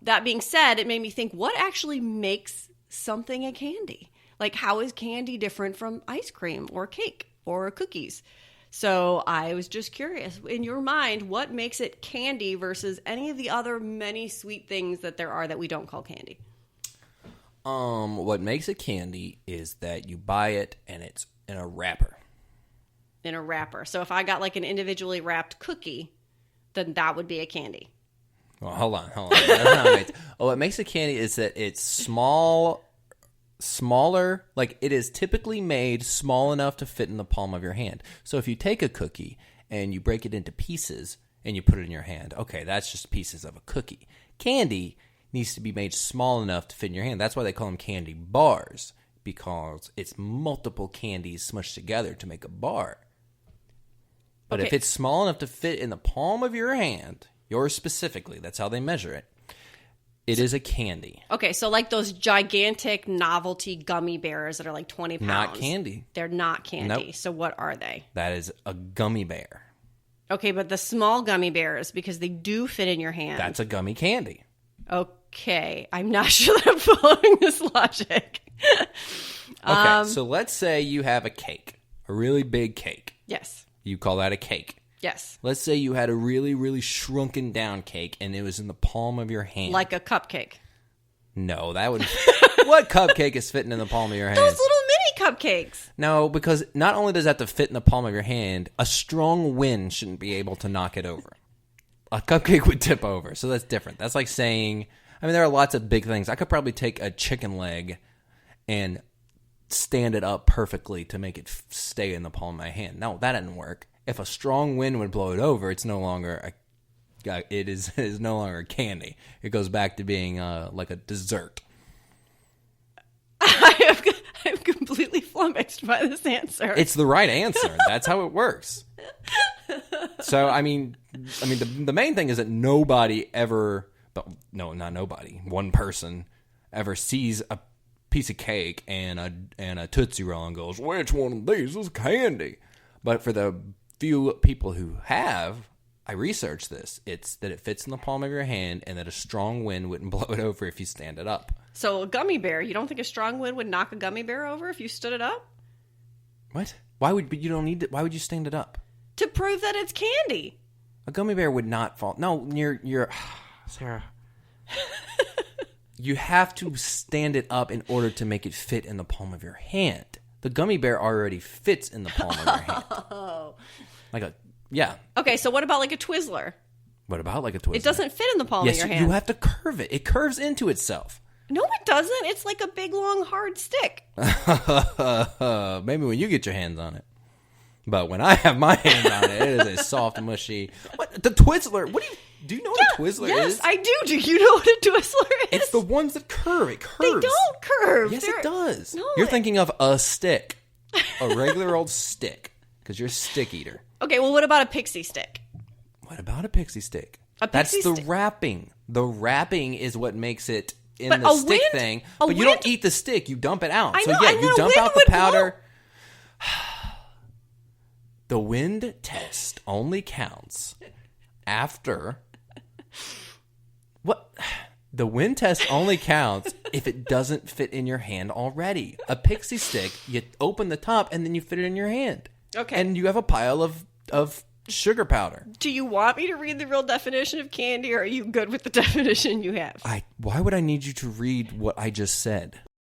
that being said, it made me think, what actually makes something a candy? Like, how is candy different from ice cream or cake or cookies? So I was just curious, in your mind, what makes it candy versus any of the other many sweet things that there are that we don't call candy? What makes it candy is that you buy it and it's in a wrapper. In a wrapper. So if I got like an individually wrapped cookie, then that would be a candy. Well, hold on. That's not right. What makes it candy is that it's smaller, like it is typically made small enough to fit in the palm of your hand. So if you take a cookie and you break it into pieces and you put it in your hand, okay, that's just pieces of a cookie. Candy needs to be made small enough to fit in your hand. That's why they call them candy bars, because it's multiple candies smushed together to make a bar. But if it's small enough to fit in the palm of your hand, yours specifically, that's how they measure it, it is a candy. Okay, so like those gigantic novelty gummy bears that are like 20 pounds. Not candy. They're not candy. Nope. So what are they? That is a gummy bear. Okay, but the small gummy bears, because they do fit in your hand. That's a gummy candy. Okay, I'm not sure that I'm following this logic. Okay, so let's say you have a cake, a really big cake. Yes. You call that a cake. Yes. Let's say you had a really, really shrunken down cake and it was in the palm of your hand. Like a cupcake. No, that would... What cupcake is fitting in the palm of your hand? Those little mini cupcakes. No, because not only does that have to fit in the palm of your hand, a strong wind shouldn't be able to knock it over. A cupcake would tip over, so that's different. That's like saying... I mean, there are lots of big things. I could probably take a chicken leg and stand it up perfectly to make it stay in the palm of my hand. No, that didn't work. If a strong wind would blow it over, it's no longer it is no longer candy. It goes back to being like a dessert. I'm completely flummoxed by this answer. It's the right answer. That's how it works. So I mean, the main thing is that nobody ever, but no, not nobody, one person ever sees a piece of cake and a Tootsie Roll and goes, "Which one of these is candy?" But for the few people who have, I researched this. It's that it fits in the palm of your hand and that a strong wind wouldn't blow it over if you stand it up. So a gummy bear, you don't think a strong wind would knock a gummy bear over if you stood it up? What? Why would you stand it up? To prove that it's candy. A gummy bear would not fall. No, you're Sarah. You have to stand it up in order to make it fit in the palm of your hand. The gummy bear already fits in the palm of your hand. Oh. Yeah. Okay, so what about like a Twizzler? What about like a Twizzler? It doesn't fit in the palm of your hand. You have to curve it. It curves into itself. No, it doesn't. It's like a big, long, hard stick. Maybe when you get your hands on it. But when I have my hands on it, it is a soft, mushy... What? The Twizzler? Do you know what a Twizzler is? Yes, I do. Do you know what a Twizzler is? It's the ones that curve. It curves. They don't curve. Yes, it does. No, You're thinking of a stick. A regular old stick. Because you're a stick eater. Okay, well, what about a pixie stick? What about a pixie stick? That's the wrapping. The wrapping is what makes it in the stick thing. But you don't eat the stick. You dump it out. I know, you dump out the powder. The wind test only counts after... What? The wind test only counts if it doesn't fit in your hand already. A pixie stick, you open the top and then you fit it in your hand. Okay. And you have a pile of sugar powder. Do you want me to read the real definition of candy, or are you good with the definition you have? Why would I need you to read what I just said?